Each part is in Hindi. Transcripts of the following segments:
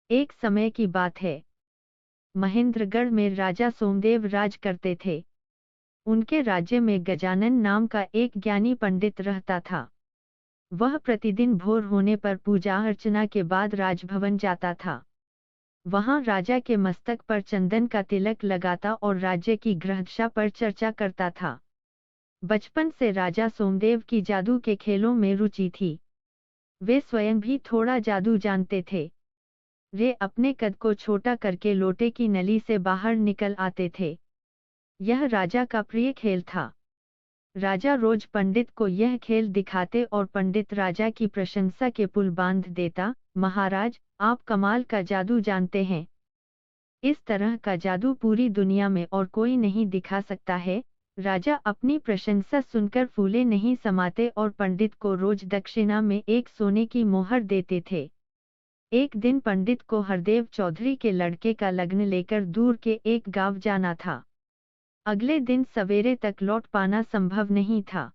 एक समय की बात है। महेंद्रगढ़ में राजा सोमदेव राज करते थे। उनके राज्य में गजानन नाम का एक ज्ञानी पंडित रहता था। वह प्रतिदिन भोर होने पर पूजा अर्चना के बाद राजभवन जाता था। वहां राजा के मस्तक पर चंदन का तिलक लगाता और राज्य की गृहदशा पर चर्चा करता था। बचपन से राजा सोमदेव की जादू के खेलों में रुचि थी। वे स्वयं भी थोड़ा जादू जानते थे। वे अपने कद को छोटा करके लोटे की नली से बाहर निकल आते थे। यह राजा का प्रिय खेल था। राजा रोज पंडित को यह खेल दिखाते और पंडित राजा की प्रशंसा के पुल बांध देता। महाराज, आप कमाल का जादू जानते हैं। इस तरह का जादू पूरी दुनिया में और कोई नहीं दिखा सकता है। राजा अपनी प्रशंसा सुनकर फूले नहीं समाते और पंडित को रोज दक्षिणा में एक सोने की मोहर देते थे। एक दिन पंडित को हरदेव चौधरी के लड़के का लग्न लेकर दूर के एक गांव जाना था। अगले दिन सवेरे तक लौट पाना संभव नहीं था।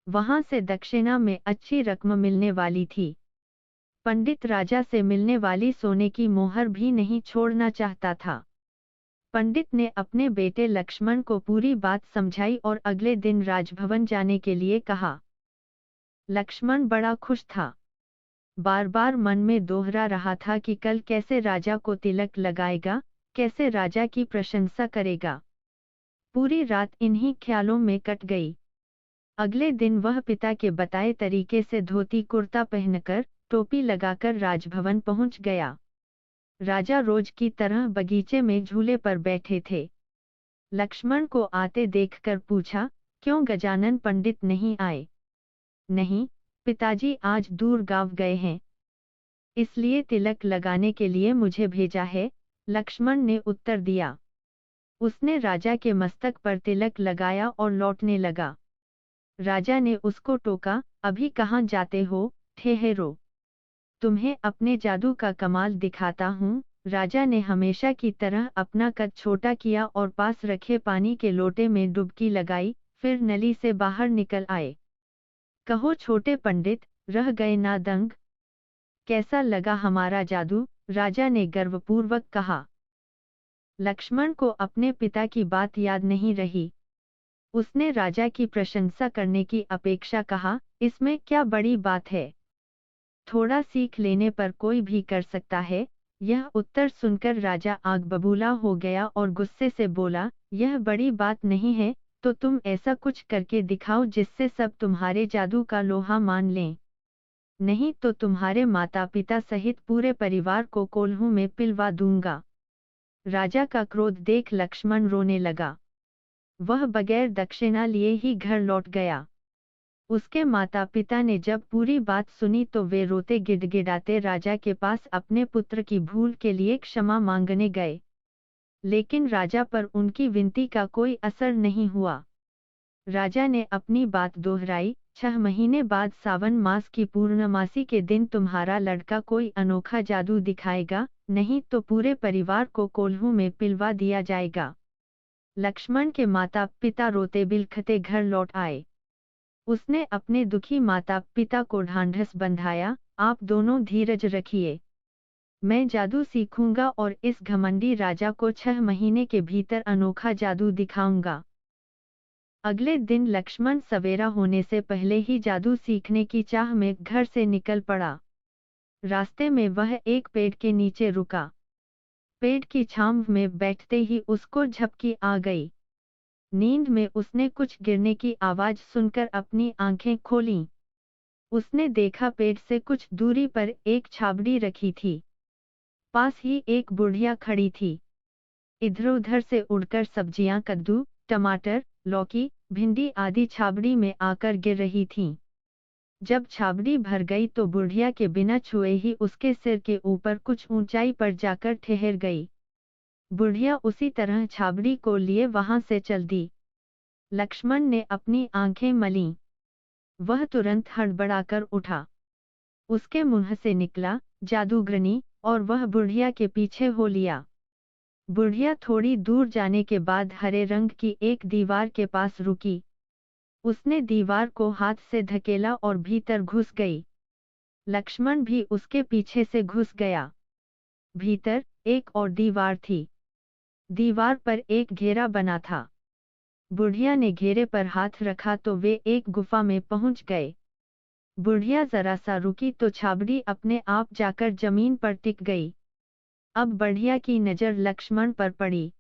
वहां से दक्षिणा में अच्छी रकम मिलने वाली थी। पंडित राजा से मिलने वाली सोने की मोहर भी नहीं छोड़ना चाहता था। पंडित ने अपने बेटे लक्ष्मण को पूरी बात समझाई और अगले दिन राजभवन जाने के लिए कहा। लक्ष्मण बड़ा खुश था। बार बार मन में दोहरा रहा था कि कल कैसे राजा को तिलक लगाएगा, कैसे राजा की प्रशंसा करेगा। पूरी रात इन्हीं ख्यालों में कट गई। अगले दिन वह पिता के बताए तरीके से धोती कुर्ता पहनकर, टोपी लगाकर राजभवन पहुंच गया। राजा रोज की तरह बगीचे में झूले पर बैठे थे। लक्ष्मण को आते देखकर पूछा, क्यों गजानन पंडित नहीं आए? नहीं, पिताजी आज दूर गांव गए हैं, इसलिए तिलक लगाने के लिए मुझे भेजा है, लक्ष्मण ने उत्तर दिया। उसने राजा के मस्तक पर तिलक लगाया और लौटने लगा। राजा ने उसको टोका, अभी कहाँ जाते हो, ठहरो। तुम्हें अपने जादू का कमाल दिखाता हूँ। राजा ने हमेशा की तरह अपना कद छोटा किया और पास रखे पानी के लोटे में डुबकी लगाई, फिर नली से बाहर निकल आए। कहो छोटे पंडित, रह गए ना दंग? कैसा लगा हमारा जादू? राजा ने गर्वपूर्वक कहा। लक्ष्मण को अपने पिता की बात याद नहीं रही। उसने राजा की प्रशंसा करने की अपेक्षा कहा, इसमें क्या बड़ी बात है? थोड़ा सीख लेने पर कोई भी कर सकता है। यह उत्तर सुनकर राजा आग बबूला हो गया और गुस्से से बोला, यह बड़ी बात नहीं है, तो तुम ऐसा कुछ करके दिखाओ जिससे सब तुम्हारे जादू का लोहा मान लें। नहीं तो तुम्हारे माता पिता सहित पूरे परिवार को कोल्हू में पिलवा दूंगा। राजा का क्रोध देख लक्ष्मण रोने लगा। वह बगैर दक्षिणा लिए ही घर लौट गया। उसके माता पिता ने जब पूरी बात सुनी तो वे रोते गिड़गिड़ाते राजा के पास अपने पुत्र की भूल के लिए क्षमा मांगने गए। लेकिन राजा पर उनकी विनती का कोई असर नहीं हुआ। राजा ने अपनी बात दोहराई, 6 महीने बाद सावन मास की पूर्णमासी के दिन तुम्हारा लड़का कोई अनोखा जादू दिखाएगा, नहीं तो पूरे परिवार को कोल्हू में पिलवा दिया जाएगा। लक्ष्मण के माता पिता रोते बिलखते घर लौट आए। उसने अपने दुखी माता पिता को ढांढस बंधाया, आप दोनों धीरज रखिए। मैं जादू सीखूंगा और इस घमंडी राजा को 6 महीने के भीतर अनोखा जादू दिखाऊंगा। अगले दिन लक्ष्मण सवेरा होने से पहले ही जादू सीखने की चाह में घर से निकल पड़ा। रास्ते में वह एक पेड़ के नीचे रुका। पेड़ की छांव में बैठते ही उसको झपकी आ गई। नींद में उसने कुछ गिरने की आवाज सुनकर अपनी आंखें खोलीं। उसने देखा पेड़ से कुछ दूरी पर एक छाबड़ी रखी थी। पास ही एक बुढ़िया खड़ी थी। इधर-उधर से उड़कर सब्जियां कद्दू, टमाटर, लौकी, भिंडी आदि छाबड़ी में आकर गिर रही थीं। जब छाबड़ी भर गई तो बुढ़िया के बिना छुए ही उसके सिर के ऊपर कुछ ऊंचाई पर जाकर ठहर गई। बुढ़िया उसी तरह छाबड़ी को लिए वहां से चल दी। लक्ष्मण ने अपनी आंखें मलीं। वह तुरंत हड़बड़ाकर उठा। उसके मुंह से निकला, जादूगरनी, और वह बुढ़िया के पीछे हो लिया। बुढ़िया थोड़ी दूर जाने के बाद हरे रंग की एक दीवार के पास रुकी। उसने दीवार को हाथ से धकेला और भीतर घुस गई। लक्ष्मण भी उसके पीछे से घुस गया। भीतर एक और दीवार थी। दीवार पर एक घेरा बना था। बुढ़िया ने घेरे पर हाथ रखा तो वे एक गुफा में पहुंच गए। बुढ़िया जरा सा रुकी तो छाबड़ी अपने आप जाकर जमीन पर टिक गई। अब बुढ़िया की नजर लक्ष्मण पर पड़ी।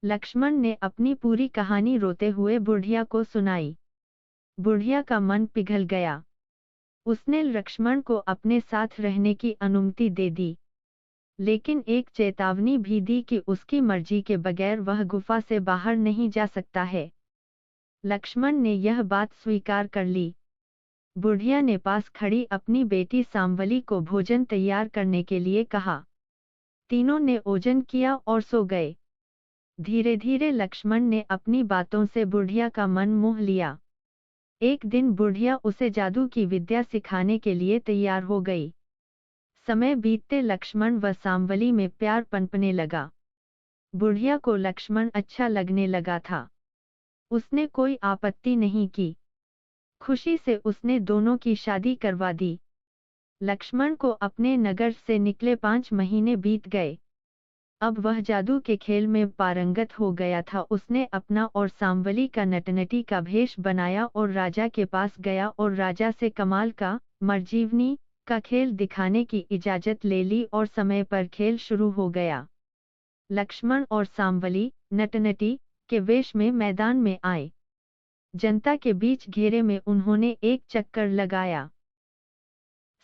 लक्ष्मण ने अपनी पूरी कहानी रोते हुए बुढ़िया को सुनाई। बुढ़िया का मन पिघल गया। उसने लक्ष्मण को अपने साथ रहने की अनुमति दे दी, लेकिन एक चेतावनी भी दी कि उसकी मर्जी के बगैर वह गुफा से बाहर नहीं जा सकता है। लक्ष्मण ने यह बात स्वीकार कर ली। बुढ़िया ने पास खड़ी अपनी बेटी सांवली को भोजन तैयार करने के लिए कहा। तीनों ने भोजन किया और सो गए। धीरे धीरे लक्ष्मण ने अपनी बातों से बुढ़िया का मन मोह लिया। एक दिन बुढ़िया उसे जादू की विद्या सिखाने के लिए तैयार हो गई। समय बीतते लक्ष्मण व सांवली में प्यार पनपने लगा। बुढ़िया को लक्ष्मण अच्छा लगने लगा था। उसने कोई आपत्ति नहीं की। खुशी से उसने दोनों की शादी करवा दी। लक्ष्मण को अपने नगर से निकले 5 महीने बीत गए। अब वह जादू के खेल में पारंगत हो गया था। उसने अपना और सांवली का नटनटी का भेष बनाया और राजा के पास गया और राजा से कमाल का मरजीवनी का खेल दिखाने की इजाजत ले ली और समय पर खेल शुरू हो गया। लक्ष्मण और सांवली नटनटी के वेश में मैदान में आए। जनता के बीच घेरे में उन्होंने एक चक्कर लगाया।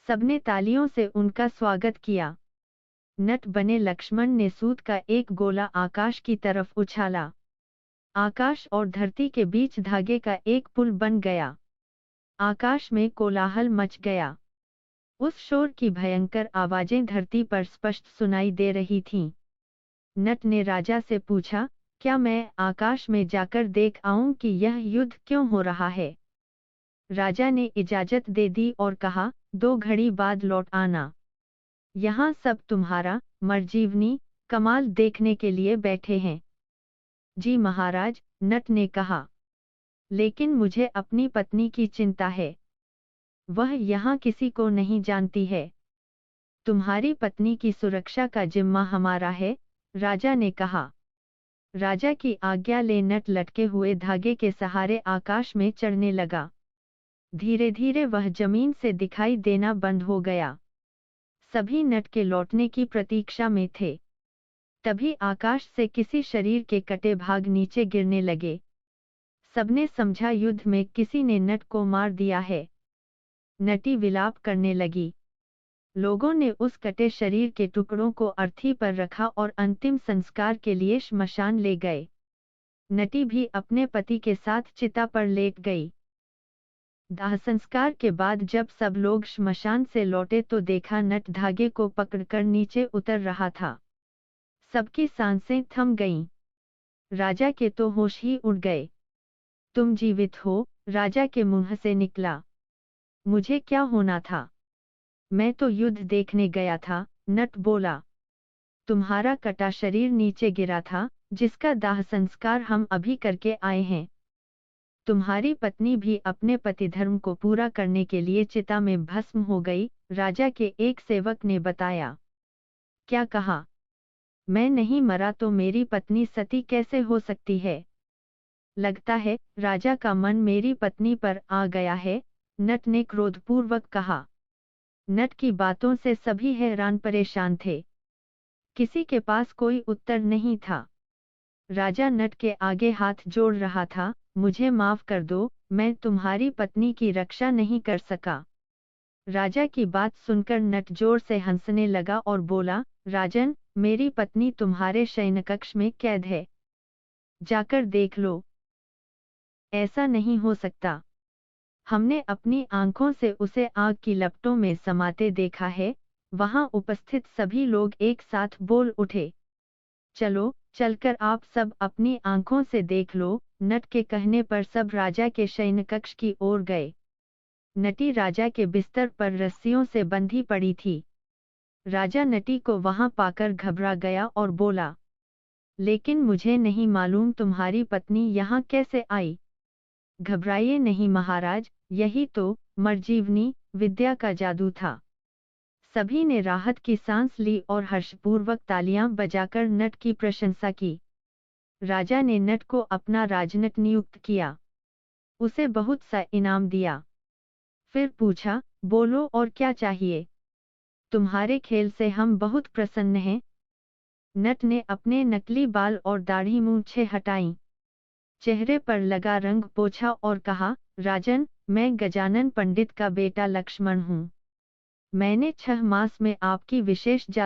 सबने तालियों से उनका स्वागत किया। नट बने लक्ष्मण ने सूत का एक गोला आकाश की तरफ उछाला। आकाश और धरती के बीच धागे का एक पुल बन गया। आकाश में कोलाहल मच गया। उस शोर की भयंकर आवाजें धरती पर स्पष्ट सुनाई दे रही थीं। नट ने राजा से पूछा, क्या मैं आकाश में जाकर देख आऊं कि यह युद्ध क्यों हो रहा है? राजा ने इजाजत दे दी और कहा, 2 घड़ी बाद लौट आना। यहाँ सब तुम्हारा मरजीवनी कमाल देखने के लिए बैठे हैं। जी महाराज, नट ने कहा, लेकिन मुझे अपनी पत्नी की चिंता है। वह यहाँ किसी को नहीं जानती है। तुम्हारी पत्नी की सुरक्षा का जिम्मा हमारा है, राजा ने कहा। राजा की आज्ञा ले नट लटके हुए धागे के सहारे आकाश में चढ़ने लगा। धीरे धीरे वह जमीन से दिखाई देना बंद हो गया। सभी नट के लौटने की प्रतीक्षा में थे। तभी आकाश से किसी शरीर के कटे भाग नीचे गिरने लगे। सबने समझा युद्ध में किसी ने नट को मार दिया है। नटी विलाप करने लगी। लोगों ने उस कटे शरीर के टुकड़ों को अर्थी पर रखा और अंतिम संस्कार के लिए श्मशान ले गए। नटी भी अपने पति के साथ चिता पर लेट गई। दाह संस्कार के बाद जब सब लोग श्मशान से लौटे तो देखा नट धागे को पकड़कर नीचे उतर रहा था। सबकी सांसें थम गईं। राजा के तो होश ही उड़ गए। तुम जीवित हो? राजा के मुंह से निकला। मुझे क्या होना था? मैं तो युद्ध देखने गया था, नट बोला। तुम्हारा कटा शरीर नीचे गिरा था, जिसका दाह संस्कार हम अभी करके आए हैं। तुम्हारी पत्नी भी अपने पति धर्म को पूरा करने के लिए चिता में भस्म हो गई, राजा के एक सेवक ने बताया। क्या कहा? मैं नहीं मरा तो मेरी पत्नी सती कैसे हो सकती है? लगता है राजा का मन मेरी पत्नी पर आ गया है, नट ने क्रोधपूर्वक कहा। नट की बातों से सभी हैरान परेशान थे। किसी के पास कोई उत्तर नहीं था। राजा नट के आगे हाथ जोड़ रहा था, मुझे माफ कर दो, मैं तुम्हारी पत्नी की रक्षा नहीं कर सका। राजा की बात सुनकर नट जोर से हंसने लगा और बोला, राजन, मेरी पत्नी तुम्हारे शयनकक्ष में कैद है। जाकर देख लो। ऐसा नहीं हो सकता। हमने अपनी आंखों से उसे आग की लपटों में समाते देखा है। वहां उपस्थित सभी लोग एक साथ बोल उठे। चलो, चलकर आप सब अपनी आंखों से देख लो। नट के कहने पर सब राजा के शयनकक्ष की ओर गए। नटी राजा के बिस्तर पर रस्सियों से बंधी पड़ी थी। राजा नटी को वहां पाकर घबरा गया और बोला, लेकिन मुझे नहीं मालूम तुम्हारी पत्नी यहाँ कैसे आई। घबराइए नहीं महाराज, यही तो मरजीवनी विद्या का जादू था। सभी ने राहत की सांस ली और हर्षपूर्वक तालियां बजाकर नट की प्रशंसा की। राजा ने नट को अपना राजनट नियुक्त किया, उसे बहुत सा इनाम दिया। फिर पूछा, बोलो और क्या चाहिए? तुम्हारे खेल से हम बहुत प्रसन्न हैं। नट ने अपने नकली बाल और दाढ़ी मूंछें हटाईं, चेहरे पर लगा रंग पोंछा और कहा, राजन, मैं गजानन पंडित का बेटा लक्ष्मण हूँ। मैंने 6 मास में आपकी विशेष